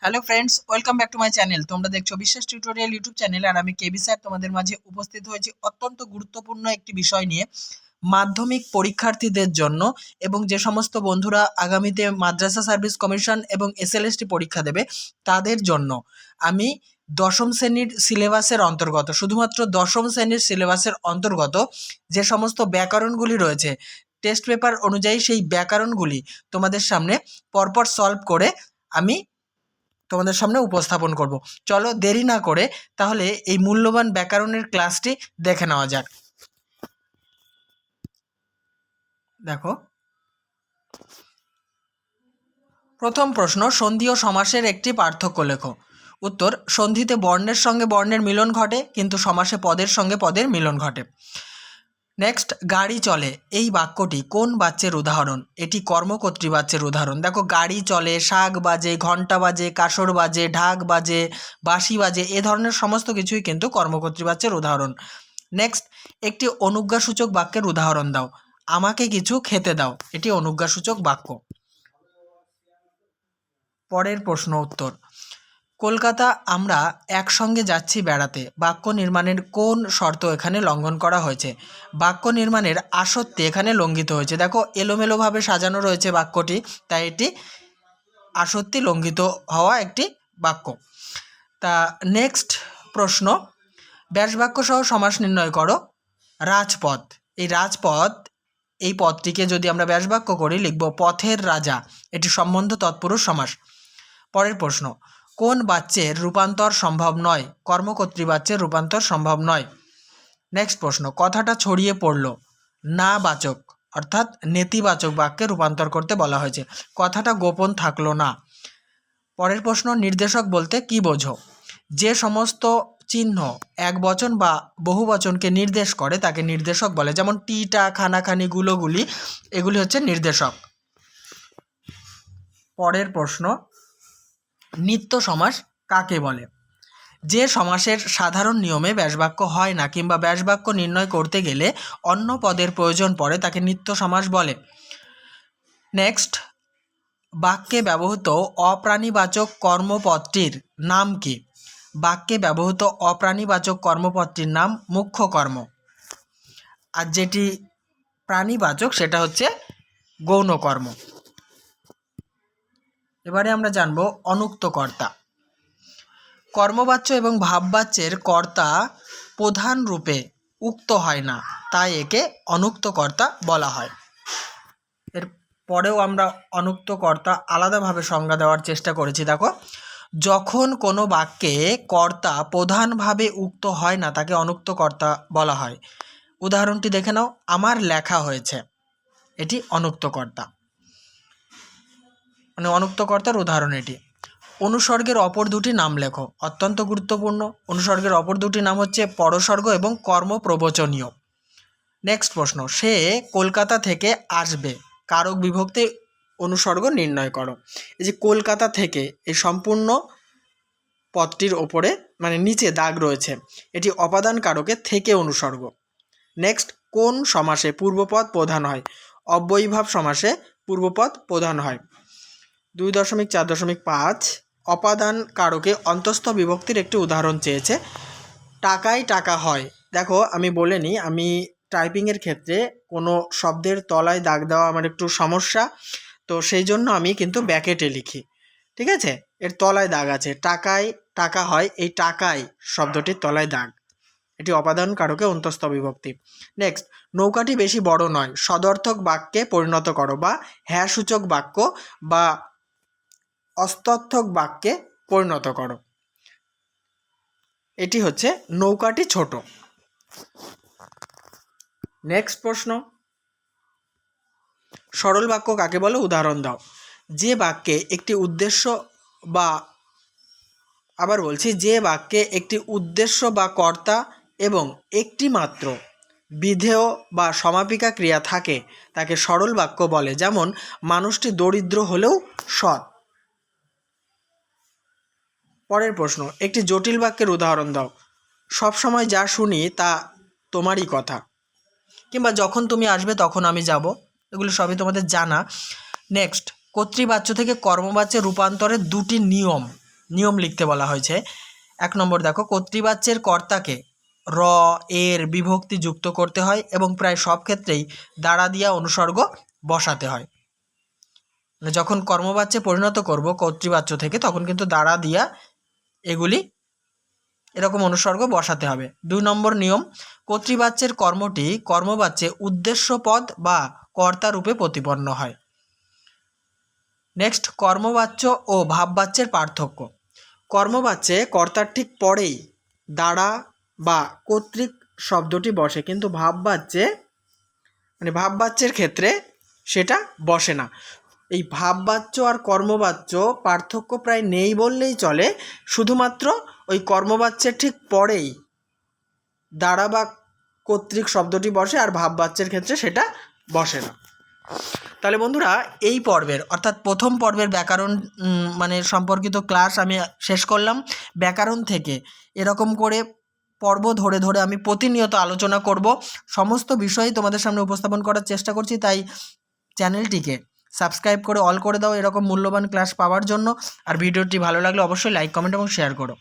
Hello friends, welcome back to my channel. তোমরা দেখছো বিশ্বাস টিউটোরিয়াল ইউটিউব চ্যানেল, আর আমি কেবি স্যার তোমাদের মাঝে উপস্থিত হয়েছি অত্যন্ত গুরুত্বপূর্ণ একটি বিষয় নিয়ে। মাধ্যমিক পরীক্ষার্থীদের জন্য এবং যে সমস্ত বন্ধুরা আগামীতে মাদ্রাসা সার্ভিস কমিশন এবং এসএলএসটি পরীক্ষা দেবে তাদের জন্য আমি দশম শ্রেণীর সিলেবাসের অন্তর্গত, শুধুমাত্র দশম শ্রেণীর সিলেবাসের অন্তর্গত যে সমস্ত ব্যাকরণগুলি রয়েছে, টেস্ট পেপার অনুযায়ী সেই ব্যাকরণগুলি তোমাদের সামনে পরপর সলভ করে আমি তোমাদের সামনে উপস্থাপন করব। চলো দেরি না করে তাহলে এই মূল্যবান ব্যাকরণের ক্লাসটি দেখে নেওয়া যাক। দেখো, প্রথম প্রশ্ন, সন্ধি ও সমাসের একটি পার্থক্য লেখো। উত্তর, সন্ধিতে বর্ণের সঙ্গে বর্ণের মিলন ঘটে, কিন্তু সমাসে পদের সঙ্গে পদের মিলন ঘটে। নেক্সট, গাড়ি চলে এই বাক্যটি কোন বাচ্যের উদাহরণ? এটি কর্মকর্তৃ বাচ্যের উদাহরণ। দেখো, গাড়ি চলে, শাক বাজে, ঘন্টা বাজে, কাসর বাজে, ঢাক বাজে, বাঁশি বাজে, এ ধরনের সমস্ত কিছুই কিন্তু কর্মকর্তৃ বাচ্যের উদাহরণ। নেক্সট, একটি অনুজ্ঞাসূচক বাক্যের উদাহরণ দাও। আমাকে কিছু খেতে দাও, এটি অনুজ্ঞাসূচক বাক্য। পরের প্রশ্ন উত্তর, কলকাতা আমরা একসঙ্গে যাচ্ছি বেড়াতে বাক্য নির্মাণের কোন শর্ত এখানে লঙ্ঘন করা হয়েছে? বাক্য নির্মাণের আসত্যি এখানে লঙ্ঘিত হয়েছে। দেখো, এলোমেলোভাবে সাজানো রয়েছে বাক্যটি, তাই এটি আসত্যি লঙ্ঘিত হওয়া একটি বাক্য। তা নেক্সট প্রশ্ন, ব্যাসবাক্য সহ সমাস নির্ণয় করো। রাজপথ, এই রাজপথ এই পদটিকে যদি আমরা ব্যাসবাক্য করি লিখব পথের রাজা, এটি সম্বন্ধ তৎপুরুষ সমাস। পরের প্রশ্ন, কোন বাচ্যের রূপান্তর সম্ভব নয়? কর্মকর্তৃ বাচ্যের রূপান্তর সম্ভব নয়। নেক্সট প্রশ্ন, কথাটা ছড়িয়ে পড়ল না বাচক অর্থাৎ নেতিবাচক বাক্যে রূপান্তর করতে বলা হয়েছে, কথাটা গোপন থাকলো না। পরের প্রশ্ন, নির্দেশক বলতে কি বোঝো? যে সমস্ত চিহ্ন এক বচন বা বহু বচনকে নির্দেশ করে তাকে নির্দেশক বলে, যেমন টিটা, খানাখানি, গুলোগুলি, এগুলি হচ্ছে নির্দেশক। পরের প্রশ্ন, নিত্য সমাস কাকে বলে? যে সমাসের সাধারণ নিয়মে ব্যাসবাক্য হয় না কিংবা ব্যাসবাক্য নির্ণয় করতে গেলে অন্য পদের প্রয়োজন পড়ে তাকে নিত্য সমাস বলে। নেক্সট, বাক্যে ব্যবহৃত অপ্রাণীবাচক কর্মপদটির নাম কি? বাক্যে ব্যবহৃত অপ্রাণীবাচক কর্মপদটির নাম মুখ্য কর্ম, আর যেটি প্রাণীবাচক সেটা হচ্ছে গৌণ কর্ম। এবারে আমরা জানব অনুক্ত কর্তা। কর্মবাচ্য এবং ভাববাচ্যের কর্তা প্রধান রূপে উক্ত হয় না, তাই একে অনুক্ত কর্তা বলা হয়। এর পরেও আমরা অনুক্ত কর্তা আলাদাভাবে সংজ্ঞা দেওয়ার চেষ্টা করেছি। দেখো, যখন কোনো বাক্যে কর্তা প্রধানভাবে উক্ত হয় না তাকে অনুক্ত কর্তা বলা হয়। উদাহরণটি দেখে নাও, আমার লেখা হয়েছে, এটি অনুক্ত কর্তা, মানে অনুক্ত কর্তার উদাহরণ এটি। অনুসর্গের অপর দুটি নাম লেখো, অত্যন্ত গুরুত্বপূর্ণ। অনুসর্গের অপর দুটি নাম হচ্ছে পরসর্গ এবং কর্মপ্রবচনীয়। নেক্সট প্রশ্ন, সে কলকাতা থেকে আসবে কারক বিভক্তি অনুসর্গ নির্ণয় করো। এই যে কলকাতা থেকে, এই সম্পূর্ণ পদটির ওপরে মানে নিচে দাগ রয়েছে, এটি অপাদান কারকের থেকে অনুসর্গ। নেক্সট, কোন সমাসে পূর্বপদ প্রধান হয়? অব্যয়ীভাব সমাসে পূর্বপদ প্রধান হয়। 2.4.5 অপাদান কারকে অন্তস্থ বিভক্তির একটি উদাহরণ চেয়েছে। টাকায় টাকা হয়। দেখো, আমি বলে নিই, আমি টাইপিংয়ের ক্ষেত্রে কোনো শব্দের তলায় দাগ দেওয়া আমার একটু সমস্যা, তো সেই জন্য আমি কিন্তু ব্যাকেটে লিখি, ঠিক আছে? এর তলায় দাগ আছে, টাকায় টাকা হয়, এই টাকায় শব্দটির তলায় দাগ, এটি অপাদান কারকে অন্তস্থ বিভক্তি। নেক্সট, নৌকাটি বেশি বড় নয় সদর্থক বাক্যে পরিণত করো, বা হ্যাঁ সূচক বাক্য বা অস্তর্থক বাক্যে পরিণত করো। এটি হচ্ছে নৌকাটি ছোট। নেক্সট প্রশ্ন, সরল বাক্য কাকে বলে? উদাহরণ দাও। যে বাক্যে একটি উদ্দেশ্য বা আবার বলছি, যে বাক্যে একটি উদ্দেশ্য বা কর্তা এবং একটি মাত্র বিধেয় বা সমাপিকা ক্রিয়া থাকে তাকে সরল বাক্য বলে, যেমন মানুষটি দরিদ্র হলেও সৎ। পরের প্রশ্ন, একটি জটিল বাক্যের উদাহরণ দাও। সবসময় যা শুনি তা তোমারই কথা, কিংবা যখন তুমি আসবে তখন আমি যাব, এগুলো সবই তোমাদের জানা। নেক্সট, কর্তৃবাচ্য থেকে কর্মবাচ্যে রূপান্তরের দুটি নিয়ম নিয়ম লিখতে বলা হয়েছে। 1 নম্বর দেখো, কর্তৃবাচ্যের কর্তাকে র এর বিভক্তি যুক্ত করতে হয় এবং প্রায় সব ক্ষেত্রেই দ্বারা দিয়া অনুসর্গ বসাতে হয়। মানে যখন কর্মবাচ্যে পরিণত করব কর্তৃবাচ্য থেকে, তখন কিন্তু দ্বারা দিয়া এগুলি এরকম অনুসর্গ বসাতে হবে। 2 নম্বর নিয়ম, কর্তৃবাচ্যের কর্মটি কর্মবাচ্যে উদ্দেশ্য পদ বা কর্তা রূপে প্রতিপন্ন হয়। নেক্সট, কর্মবাচ্য ও ভাববাচ্যের পার্থক্য। কর্মবাচ্যে কর্তার ঠিক পরেই দ্বারা বা কর্তৃক শব্দটি বসে, কিন্তু ভাববাচ্যের ক্ষেত্রে সেটা বসে না। এই ভাববাচ্য আর কর্মবাচ্য পার্থক্য প্রায় নেই বললেই চলে, শুধুমাত্র ওই কর্মবাচ্যের ঠিক পরেই দ্বারা বা কর্তৃক শব্দটি বসে, আর ভাববাচ্যের ক্ষেত্রে সেটা বসে না। তাহলে বন্ধুরা, এই পর্বের অর্থাৎ প্রথম পর্বের ব্যাকরণ সম্পর্কিত ক্লাস আমি শেষ করলাম। ব্যাকরণ থেকে এরকম করে পর্ব ধরে ধরে আমি প্রতিনিয়ত আলোচনা করব, সমস্ত বিষয়ই তোমাদের সামনে উপস্থাপন করার চেষ্টা করছি। তাই চ্যানেলটিকে সাবস্ক্রাইব করে অল করে দাও এরকম মূল্যবান ক্লাস পাওয়ার জন্য। আর ভিডিওটি ভালো লাগলে অবশ্যই লাইক, কমেন্ট এবং শেয়ার করো।